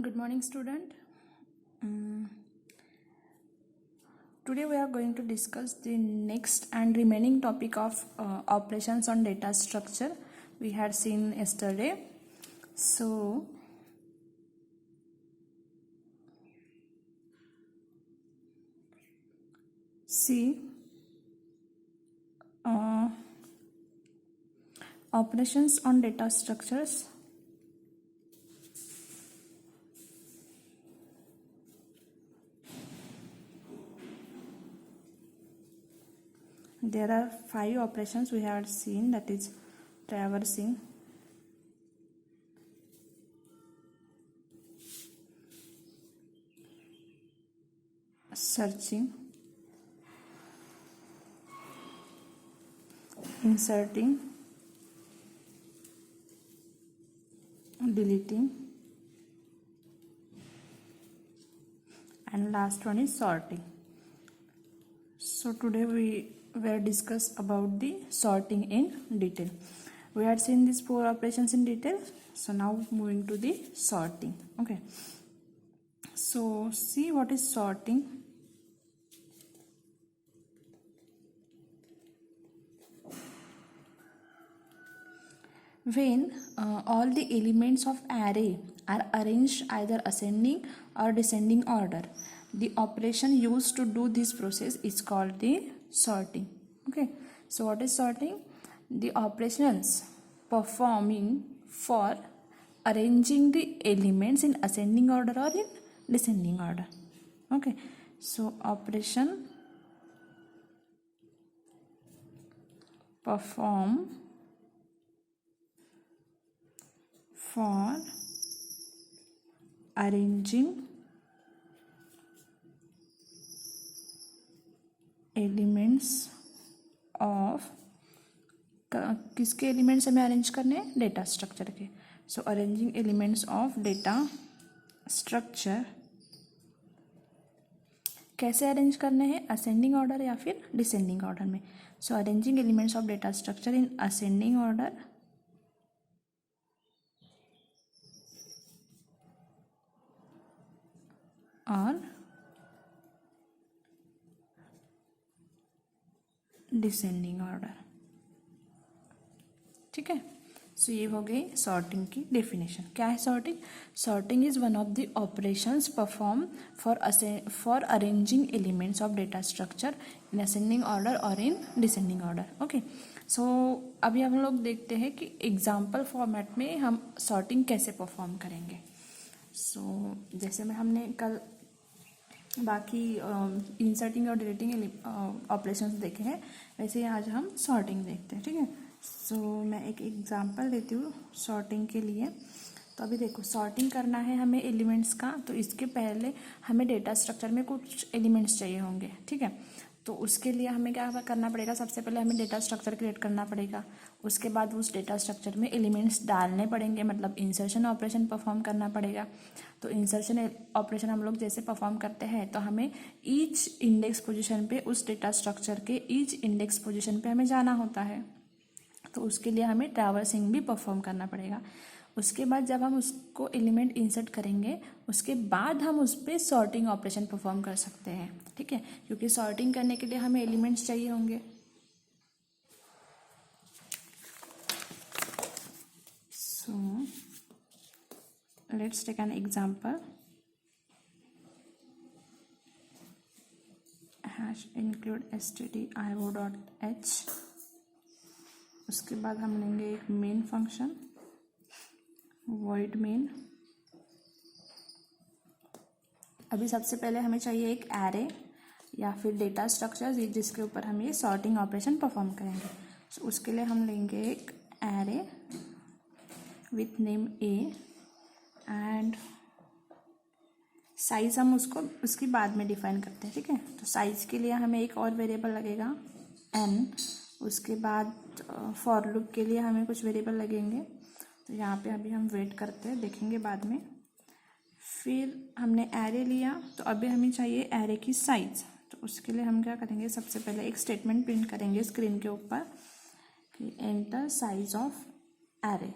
Good morning, student. Today we are going to discuss the next and remaining topic of operations on data structure we had seen yesterday. So, see, operations on data structures. There are 5 operations we have seen, that is traversing, searching, inserting, deleting, and last one is sorting. So today we will discuss about the sorting in detail. We had seen these 4 operations in detail. So now moving to the sorting. Okay. So see what is sorting. When all the elements of array are arranged either ascending or descending order, the operation used to do this process is called the sorting. Okay, so what is sorting? The operations performing for arranging the elements in ascending order or in descending order. Okay, so operation perform for arranging elements of किसके elements हमें arrange करने हैं? Data structure के. So arranging elements of data structure कैसे arrange करने हैं? Ascending order या फिर डिसेंडिंग ऑर्डर में. So arranging elements of data structure in ascending order और डिसेंडिंग ऑर्डर. ठीक है. सो ये हो गई सॉर्टिंग की डेफिनेशन. क्या है sorting? Sorting is one of the operations perform for arranging elements of data structure in ascending order और इन डिसेंडिंग ऑर्डर. ओके. सो अभी हम लोग देखते हैं कि एग्जाम्पल फॉर्मेट में हम सॉर्टिंग कैसे परफॉर्म करेंगे. सो जैसे में हमने कल बाकी इंसर्टिंग और डिलीटिंग ऑपरेशंस देखे हैं, वैसे ही आज हम सॉर्टिंग देखते हैं. ठीक है. सो मैं एक एग्जांपल देती हूँ सॉर्टिंग के लिए. तो अभी देखो, सॉर्टिंग करना है हमें एलिमेंट्स का, तो इसके पहले हमें डेटा स्ट्रक्चर में कुछ एलिमेंट्स चाहिए होंगे. ठीक है. तो उसके लिए हमें क्या करना पड़ेगा? सबसे पहले हमें डेटा स्ट्रक्चर क्रिएट करना पड़ेगा. उसके बाद उस डेटा स्ट्रक्चर में एलिमेंट्स डालने पड़ेंगे, मतलब इंसर्शन ऑपरेशन परफॉर्म करना पड़ेगा. तो इंसर्शन ऑपरेशन हम लोग जैसे परफॉर्म करते हैं, तो हमें ईच इंडेक्स पोजीशन पे, उस डेटा स्ट्रक्चर के ईच इंडेक्स पोजीशन पे हमें जाना होता है. तो उसके लिए हमें ट्रैवर्सिंग भी परफॉर्म करना पड़ेगा. उसके बाद जब हम उसको एलिमेंट इंसर्ट करेंगे, उसके बाद हम उस पर सॉर्टिंग ऑपरेशन परफॉर्म कर सकते हैं. ठीक है. क्योंकि सॉर्टिंग करने के लिए हमें एलिमेंट्स चाहिए होंगे. So let's take an example. Hash include stdio.h. उसके बाद हम लेंगे एक मेन फंक्शन void main. अभी सबसे पहले हमें चाहिए एक एरे या फिर डेटा स्ट्रक्चर जिसके ऊपर हम ये सॉर्टिंग ऑपरेशन परफॉर्म करेंगे. So, उसके लिए हम लेंगे एक array with name A and size हम उसकी बाद में डिफाइन करते हैं. ठीक है. तो साइज के लिए हमें एक और वेरिएबल लगेगा n. उसके बाद फॉर लूप के लिए हमें कुछ वेरिएबल लगेंगे. तो यहाँ पे अभी हम वेट करते हैं, देखेंगे बाद में. फिर हमने एरे लिया, तो अभी हमें चाहिए एरे की साइज. तो उसके लिए हम क्या करेंगे? सबसे पहले एक स्टेटमेंट प्रिंट करेंगे स्क्रीन के ऊपर कि एंटर साइज ऑफ एरे.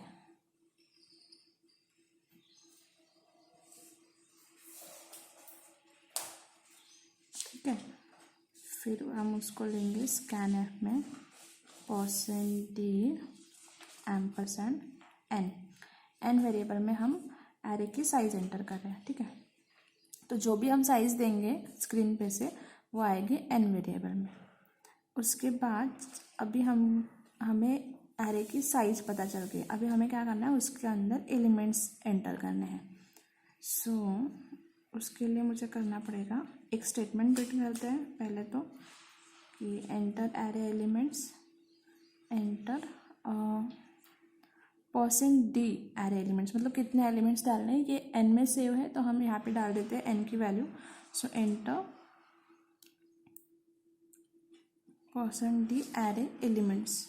फिर हम उसको लेंगे स्कैन एफ में %d एम्परसेंड एन वेरिएबल में हम एरे की साइज एंटर कर रहे हैं, ठीक है। तो जो भी हम साइज देंगे स्क्रीन पे से वो आएगी एन वेरिएबल में। उसके बाद अभी हमें एरे की साइज पता चल गई, अभी हमें क्या करना है, उसके अंदर एलिमेंट्स एंटर करने हैं। सो उसके लिए मुझे करना पड़ेगा, एक स्टेटमेंट बिट करते हैं पहले तो कि enter array elements, enter %d array elements, मतलब कितने एलिमेंट्स डालने हैं, ये एन में सेव है तो हम यहाँ पे डाल देते हैं एन की वैल्यू। सो एंटर %d एरे एलिमेंट्स,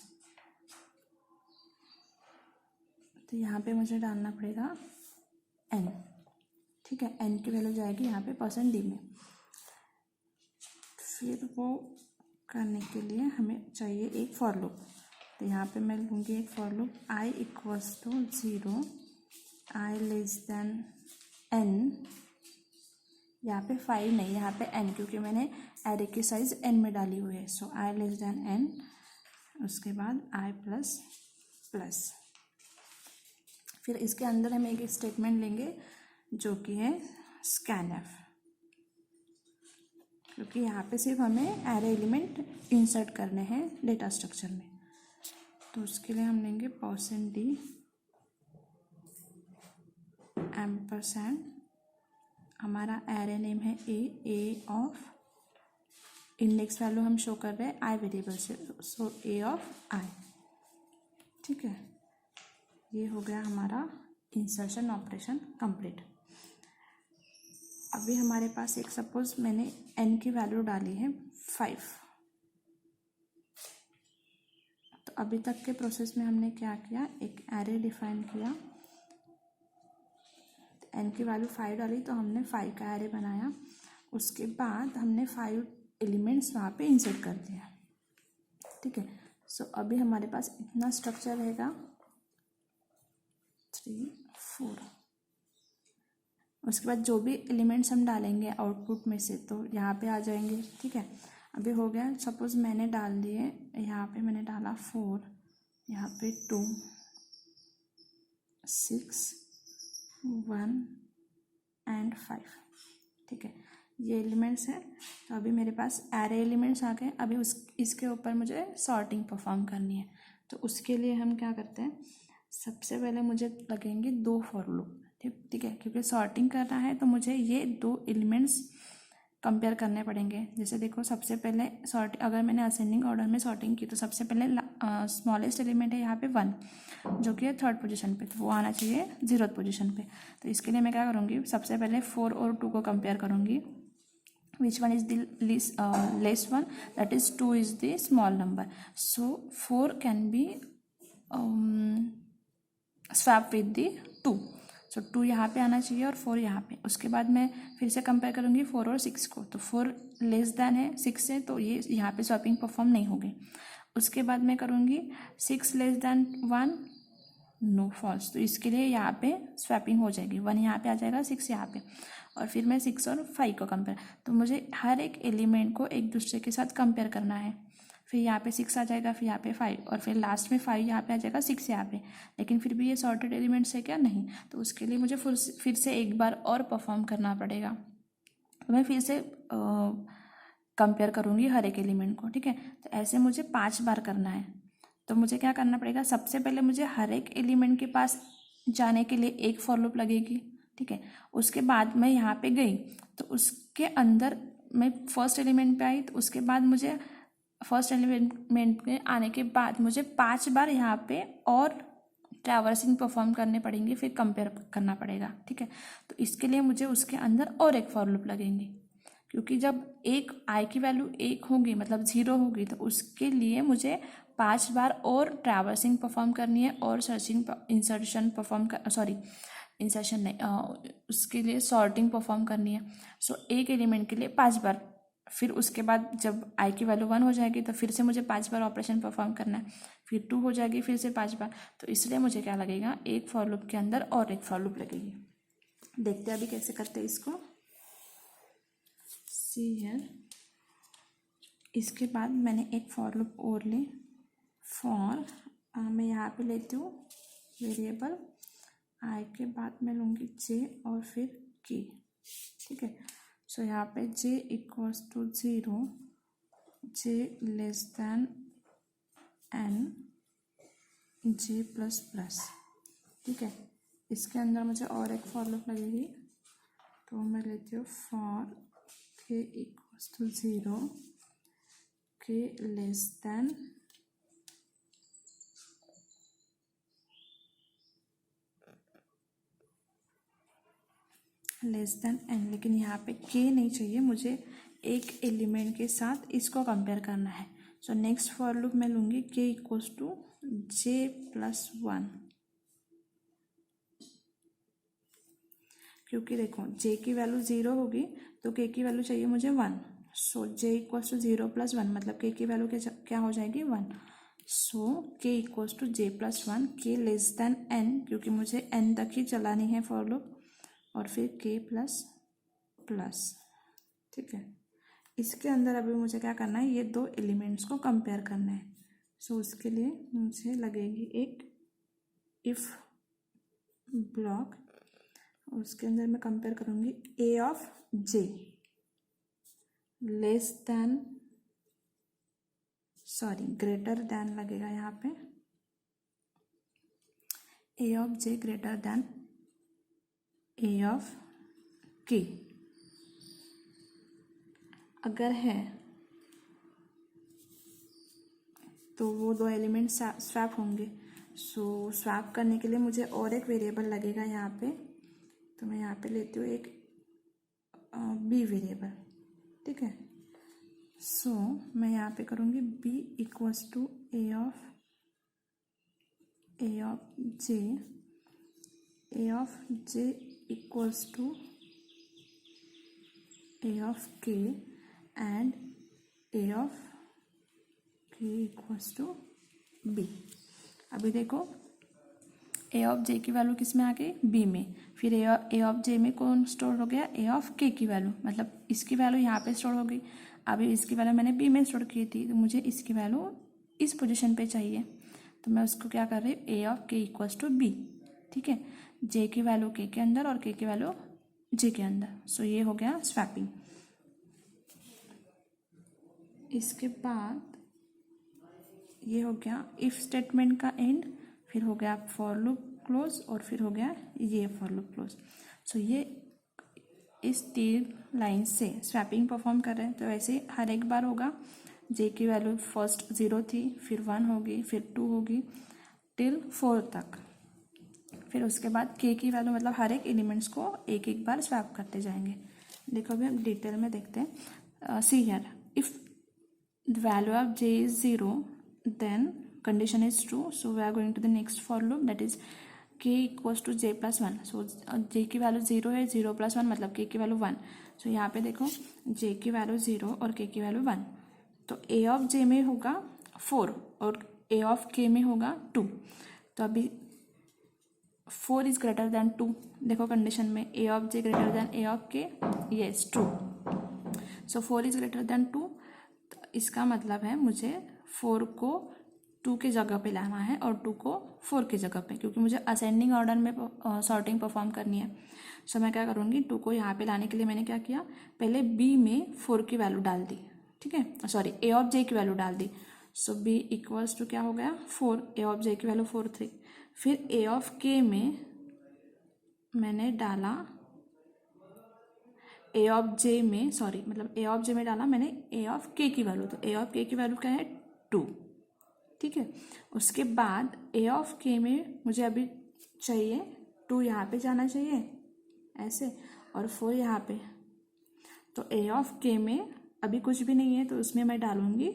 तो यहाँ पे मुझे डालना पड़ेगा एन, ठीक है। एन की वैल्यू जाएगी यहाँ पे %d में। फिर वो करने के लिए हमें चाहिए एक फॉर लूप, तो यहाँ पे मैं लूँगी एक for loop i = 0, i n, यहाँ पे 5 नहीं, यहाँ पे n, क्योंकि मैंने एरे की साइज n में डाली हुई है। सो i n, उसके बाद i++। फिर इसके अंदर हम एक स्टेटमेंट लेंगे जो कि है scanf, क्योंकि यहाँ पे सिर्फ हमें एरे एलिमेंट इंसर्ट करने हैं डेटा स्ट्रक्चर में। तो उसके लिए हम लेंगे %d एम्परसेंड, हमारा एरे नेम है ए ऑफ, इंडेक्स वैल्यू हम शो कर रहे हैं आई वेरिएबल से, सो ए ऑफ आई, ठीक है। ये हो गया हमारा इंसर्शन ऑपरेशन कंप्लीट। अभी हमारे पास एक, सपोज मैंने n की वैल्यू डाली है 5, तो अभी तक के प्रोसेस में हमने क्या किया, एक एरे डिफाइन किया, n की वैल्यू 5 डाली तो हमने 5 का एरे बनाया। उसके बाद हमने 5 एलिमेंट्स वहाँ पे इंसर्ट कर दिया, ठीक है। सो अभी हमारे पास इतना स्ट्रक्चर रहेगा 3 4। उसके बाद जो भी एलिमेंट्स हम डालेंगे आउटपुट में से तो यहाँ पे आ जाएंगे, ठीक है। अभी हो गया, सपोज मैंने डाल दिए, यहाँ पे मैंने डाला 4, यहाँ पे 2 6 1 एंड 5, ठीक है। ये एलिमेंट्स हैं। तो अभी मेरे पास एरे एलिमेंट्स आ गए। अभी इसके ऊपर मुझे सॉर्टिंग परफॉर्म करनी है। तो उसके लिए हम क्या करते हैं, सबसे पहले मुझे लगेंगे 2 फॉर लूप, ठीक है, क्योंकि सॉर्टिंग करना है तो मुझे ये 2 एलिमेंट्स कंपेयर करने पड़ेंगे। जैसे देखो, सबसे पहले अगर मैंने असेंडिंग ऑर्डर में सॉर्टिंग की तो सबसे पहले स्मॉलेस्ट एलिमेंट है यहाँ पे 1, जो कि है 3rd पोजीशन पे, तो वो आना चाहिए 0th पोजीशन पे। तो इसके लिए मैं क्या करूँगी, सबसे पहले 4 और 2 को कंपेयर करूँगी। Which one is the less one? That is 2 is the small number. So 4 can be swap with the 2. So 2 यहाँ पे आना चाहिए और 4 यहाँ पे। उसके बाद मैं फिर से कंपेयर करूँगी 4 और 6 को, तो 4 लेस देन है 6 से, तो ये यहाँ पे स्वैपिंग परफॉर्म नहीं होगी। उसके बाद मैं करूँगी 6 लेस देन 1, नो फॉल्स, तो इसके लिए यहाँ पे स्वैपिंग हो जाएगी, 1 यहाँ पे आ जाएगा, 6 यहाँ पे। और फिर मैं 6 और 5 को कंपेयर, तो मुझे हर एक एलिमेंट को एक दूसरे के साथ कंपेयर करना है। फिर यहाँ पे 6 आ जाएगा, फिर यहाँ पे 5, और फिर लास्ट में 5 यहाँ पे आ जाएगा, 6 यहाँ पे। लेकिन फिर भी ये सॉर्टेड एलिमेंट्स है क्या, नहीं। तो उसके लिए मुझे फिर से एक बार और परफॉर्म करना पड़ेगा। तो मैं फिर से कंपेयर करूँगी हर एक एलिमेंट को, ठीक है। तो ऐसे मुझे 5 बार करना है। तो मुझे क्या करना पड़ेगा, सबसे पहले मुझे हर एक एलिमेंट के पास जाने के लिए एक फॉर लूप लगेगी, ठीक है। उसके बाद मैं यहाँ पे गई तो उसके अंदर मैं फर्स्ट एलिमेंट पे आई, तो उसके बाद मुझे फर्स्ट एलिमेंट में आने के बाद मुझे 5 बार यहाँ पे और ट्रैवर्सिंग परफॉर्म करने पड़ेंगे, फिर कंपेयर करना पड़ेगा, ठीक है। तो इसके लिए मुझे उसके अंदर और एक फॉर लूप लगेंगे, क्योंकि जब एक आई की वैल्यू 1 होगी मतलब 0 होगी, तो उसके लिए मुझे 5 बार और ट्रैवर्सिंग परफॉर्म करनी है और इंसर्शन नहीं, उसके लिए सॉर्टिंग परफॉर्म करनी है। सो एक एलिमेंट के लिए 5 बार, फिर उसके बाद जब आई की वैल्यू 1 हो जाएगी तो फिर से मुझे 5 बार ऑपरेशन परफॉर्म करना है, फिर 2 हो जाएगी, फिर से 5 बार। तो इसलिए मुझे क्या लगेगा, एक फॉर लूप के अंदर और एक फॉर लूप लगेगी। देखते हैं अभी कैसे करते हैं इसको। सी हियर, इसके बाद मैंने एक फॉर लूप और ली। फॉर मैं यहाँ पे लेती हूँ वेरिएबल आई के बाद मैं लूँगी जे और फिर की। ठीक है, सो यहाँ पे j equals to 0, j less than n, j plus plus. ठीक है, इसके अंदर मुझे और एक फॉर लूप लगेगी, तो मैं लेती हूँ फॉर के इक्वल्स टू 0, के लेस दैन एन, लेकिन यहाँ पे के नहीं चाहिए, मुझे एक एलिमेंट के साथ इसको कंपेयर करना है। सो नेक्स्ट फॉर लूप मैं लूँगी के इक्वल्स टू जे प्लस 1, क्योंकि देखो जे की वैल्यू 0 होगी तो के की वैल्यू चाहिए मुझे 1। सो जे इक्वल्स टू 0 प्लस 1 मतलब के की वैल्यू क्या हो जाएगी 1। सो के इक्वल्स टू जे प्लस 1, के लेस दैन एन, क्योंकि मुझे एन तक ही चलानी है फॉर लूप, और फिर के प्लस प्लस। ठीक है, इसके अंदर अभी मुझे क्या करना है, ये दो एलिमेंट्स को कंपेयर करना है। सो उसके लिए मुझे लगेगी एक इफ ब्लॉक, उसके अंदर मैं कंपेयर करूँगी a of j less than, sorry greater than लगेगा यहाँ पे, a of j greater than a of k. अगर है तो वो दो एलिमेंट स्वैप होंगे। सो स्वैप करने के लिए मुझे और एक वेरिएबल लगेगा यहाँ पे, तो मैं यहाँ पे लेती हूँ एक बी वेरिएबल। ठीक है, सो मैं यहाँ पे करूँगी B equals to A of J equals to A of K and A of K equals to B. अभी देखो ए ऑफ जे की वैल्यू किस में आ गई, बी में, फिर ए ऑफ जे में कौन स्टोर हो गया, ए ऑफ के की वैल्यू, मतलब इसकी वैल्यू यहाँ पे स्टोर हो गई। अभी इसकी वैल्यू मैंने बी में स्टोर की थी, तो मुझे इसकी वैल्यू इस पोजीशन पे चाहिए, तो मैं उसको क्या कर रही हूँ, ए of K equals to B. ठीक है, जे की वैल्यू के अंदर और के की वैल्यू जे के अंदर। सो ये हो गया स्वैपिंग। इसके बाद ये हो गया इफ स्टेटमेंट का एंड, फिर हो गया फॉर लूप क्लोज, और फिर हो गया ये फॉर लूप क्लोज। सो ये इस 3 लाइन से स्वैपिंग परफॉर्म कर रहे हैं, तो ऐसे हर एक बार होगा। जे की वैल्यू फर्स्ट 0 थी, फिर 1 होगी, फिर 2 होगी, टिल 4 तक। फिर उसके बाद के की वैल्यू मतलब हर एक एलिमेंट्स को एक एक बार स्वैप करते जाएंगे। देखो अभी हम डिटेल में देखते हैं। See here, if the value of J is 0 then condition is true, so we are going to the next for loop, that is k equals to j plus 1। so j की value 0 है, 0 plus 1 मतलब k की value 1। सो यहाँ पे देखो j की value 0 और k की वैल्यू 1, तो a ऑफ j में होगा 4 और a ऑफ k में होगा 2। तो अभी 4 इज ग्रेटर दैन 2, देखो कंडीशन में a of j greater than a of k, yes true. So 4 is greater than 2, तो इसका मतलब है मुझे 4 को 2 के जगह पे लाना है और 2 को 4 के जगह पे, क्योंकि मुझे असेंडिंग ऑर्डर में सॉर्टिंग परफॉर्म करनी है। सो मैं क्या करूँगी, 2 को यहाँ पे लाने के लिए मैंने क्या किया, पहले बी में 4 की वैल्यू डाल दी। ठीक है, सॉरी ए ऑफ जे की वैल्यू डाल दी। सो बी इक्वल्स टू क्या हो गया 4, ए ऑफ जे की वैल्यू 4 थी। फिर ए ऑफ के में मैंने डाला, ए ऑफ जे में सॉरी मतलब ए ऑफ जे में डाला मैंने ए ऑफ के की वैल्यू, तो ए ऑफ के की वैल्यू क्या है 2। ठीक है, उसके बाद ए ऑफ के में मुझे अभी चाहिए 2 यहाँ पे जाना चाहिए ऐसे, और 4 यहाँ पे। तो ए ऑफ के में अभी कुछ भी नहीं है, तो उसमें मैं डालूँगी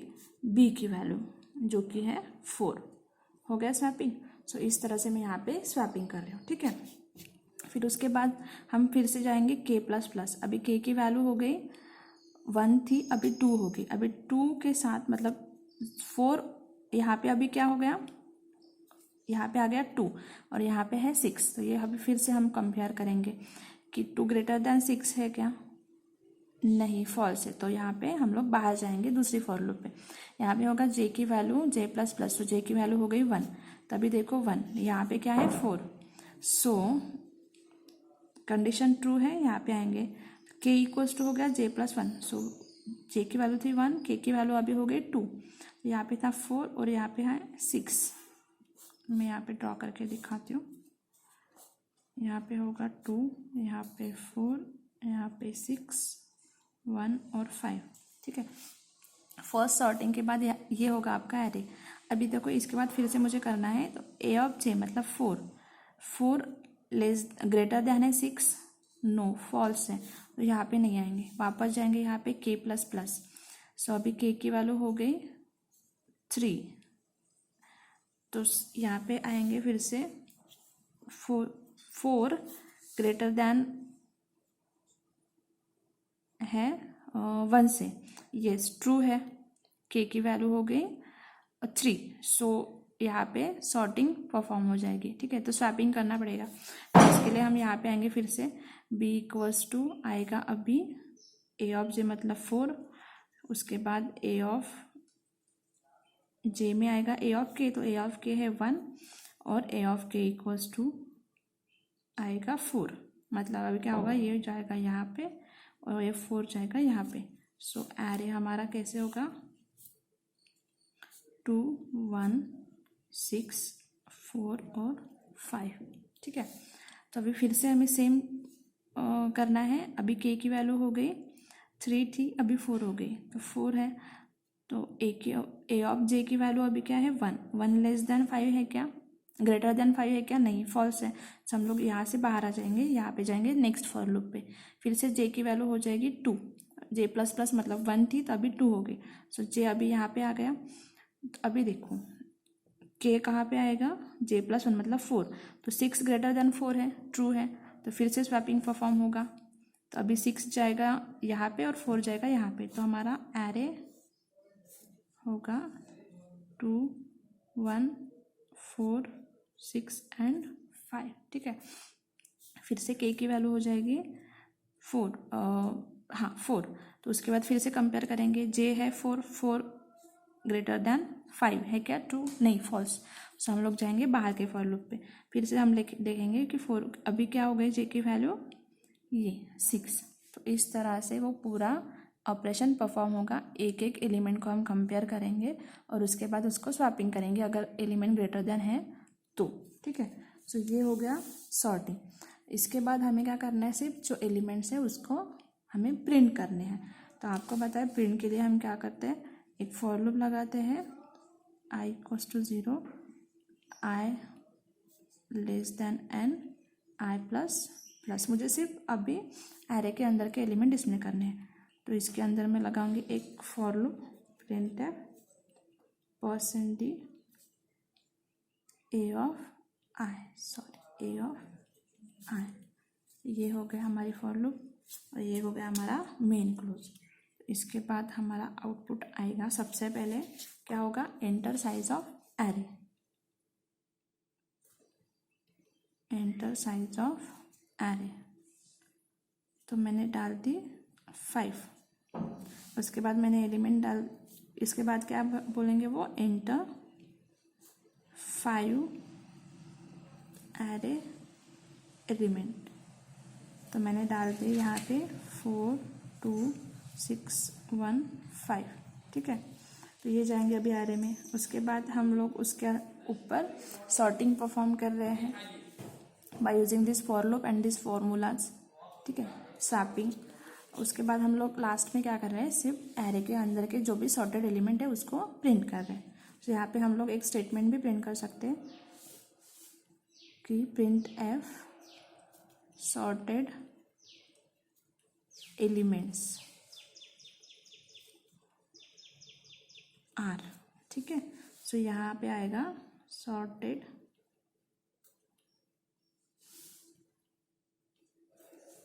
बी की वैल्यू जो कि है 4। हो गया स्वैपिंग। सो इस तरह से मैं यहाँ पे स्वैपिंग कर रही हूँ। ठीक है, फिर उसके बाद हम फिर से जाएंगे के प्लस प्लस। अभी के की वैल्यू हो गई 1 थी, अभी 2 हो गई। अभी 2 के साथ मतलब 4, यहाँ पे अभी क्या हो गया, यहाँ पे आ गया 2 और यहाँ पे है 6। तो ये अभी फिर से हम कंपेयर करेंगे कि 2 ग्रेटर दैन 6 है क्या, नहीं, फॉल्स है, तो यहाँ पे हम लोग बाहर जाएंगे दूसरी फॉर लूप पे। यहाँ पे होगा जे की वैल्यू जे प्लस प्लस, तो जे की वैल्यू हो गई 1, तभी देखो 1, यहाँ पे क्या है 4, सो कंडीशन ट्रू है। यहाँ पे आएंगे के इक्वल्स टू हो गया जे प्लस 1, सो जे की वैल्यू थी 1, के की वैल्यू अभी हो गई 2, तो यहाँ पे था 4 और यहाँ पे है 6। मैं यहाँ पे ड्रॉ करके दिखाती हूँ। यहाँ पे होगा 2, यहाँ पे 4, यहाँ पे 6, 1 और 5, ठीक है। फर्स्ट सॉर्टिंग के बाद ये होगा आपका एरे। अभी देखो इसके बाद फिर से मुझे करना है, तो ए ऑफ जे मतलब 4 लेस ग्रेटर देन है 6, नो फॉल्स है, तो यहाँ पे नहीं आएंगे, वापस जाएंगे यहाँ पे के प्लस प्लस। सो अभी के की वैल्यू हो गई 3, तो यहाँ पे आएंगे फिर से 4 ग्रेटर देन है 1 से, यस ट्रू है, के की वैल्यू हो गई 3, सो यहाँ पे सॉर्टिंग परफॉर्म हो जाएगी, ठीक है। तो स्वैपिंग करना पड़ेगा, तो इसके लिए हम यहाँ पे आएंगे फिर से बी इक्वल्स टू आएगा अभी ए ऑफ जे मतलब 4, उसके बाद ए ऑफ जे में आएगा ए ऑफ के, तो ए ऑफ के है 1 और ए ऑफ के इक्वल्स टू आएगा 4, मतलब अभी क्या होगा, ये जाएगा यहाँ पे और ये 4 जाएगा यहाँ पे। सो एरे हमारा कैसे होगा 2 1 6 4 और 5, ठीक है। तो अभी फिर से हमें सेम करना है। अभी के की वैल्यू हो गई 3 थी, अभी 4 हो गई, तो 4 है, तो ए ऑफ जे की वैल्यू अभी क्या है 1 लेस देन 5 है क्या, ग्रेटर देन 5 है क्या, नहीं फॉल्स है। तो हम लोग यहाँ से बाहर आ जाएंगे, यहाँ पे जाएंगे नेक्स्ट फॉर लूप पे, फिर से जे की वैल्यू हो जाएगी 2, जे प्लस प्लस मतलब 1 थी तो अभी 2 हो गई, सो जे अभी यहाँ पे आ गया। तो अभी देखो के कहाँ पे आएगा, जे प्लस 1 मतलब 4, तो 6 ग्रेटर देन 4 है, ट्रू है, तो फिर से स्वैपिंग परफॉर्म होगा। तो अभी 6 जाएगा यहाँ पे और 4 जाएगा यहाँ पे, तो हमारा एरे होगा 2 1 4 6 एंड 5, ठीक है। फिर से के की वैल्यू हो जाएगी 4, हाँ 4, तो उसके बाद फिर से कंपेयर करेंगे, जे है 4 ग्रेटर देन 5 है क्या, ट्रू, नहीं फॉल्स। सो हम लोग जाएंगे बाहर के फॉर लूप पे, फिर से हम देखेंगे कि 4 अभी क्या हो गई जे की वैल्यू ये 6, तो इस तरह से वो पूरा ऑपरेशन परफॉर्म होगा। एक एक एलिमेंट को हम कंपेयर करेंगे और उसके बाद उसको स्वैपिंग करेंगे अगर एलिमेंट ग्रेटर देन है तो, ठीक है। सो ये हो गया सॉर्टिंग। इसके बाद हमें क्या करना है, सिर्फ जो एलिमेंट्स है उसको हमें प्रिंट करने हैं। तो आपको पता है प्रिंट के लिए हम क्या करते हैं, एक फॉर लूप लगाते हैं i equals to 0, i less than n, i plus plus. मुझे सिर्फ अभी एरे के अंदर के एलिमेंट इसमें करने हैं, तो इसके अंदर मैं लगाऊंगी एक फॉर लूप प्रिंट है %d ए ऑफ आई, ये हो गया हमारी फॉर लूप और ये हो गया हमारा मेन क्लोज। इसके बाद हमारा आउटपुट आएगा, सबसे पहले क्या होगा, enter size of array, enter size of array, तो मैंने डाल दी 5, उसके बाद मैंने एलिमेंट डाल, इसके बाद क्या बोलेंगे वो, एंटर 5 एरे एलिमेंट, तो मैंने डाल दी यहाँ पे 4 2 6 1 5, ठीक है। तो ये जाएंगे अभी एरे में। उसके बाद हम लोग उसके ऊपर सॉर्टिंग परफॉर्म कर रहे हैं by using this for loop and this formulas, ठीक है, स्वैपिंग। उसके बाद हम लोग लास्ट में क्या कर रहे हैं, सिर्फ एरे के अंदर के जो भी सॉर्टेड एलिमेंट है उसको प्रिंट कर रहे हैं। तो यहाँ पे हम लोग एक स्टेटमेंट भी प्रिंट कर सकते हैं कि printf sorted elements are, ठीक है। सो यहाँ पे आएगा सॉर्टेड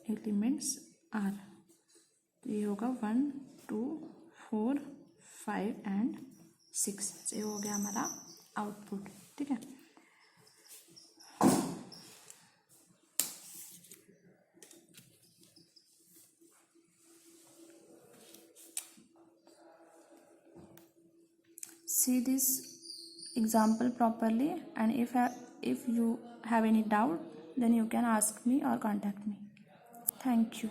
एलिमेंट्स आर, तो ये होगा 1 2 4 5 एंड 6, तो ये हो गया हमारा आउटपुट, ठीक है। see this example properly, and if you have any doubt, then you can ask me or contact me. Thank you.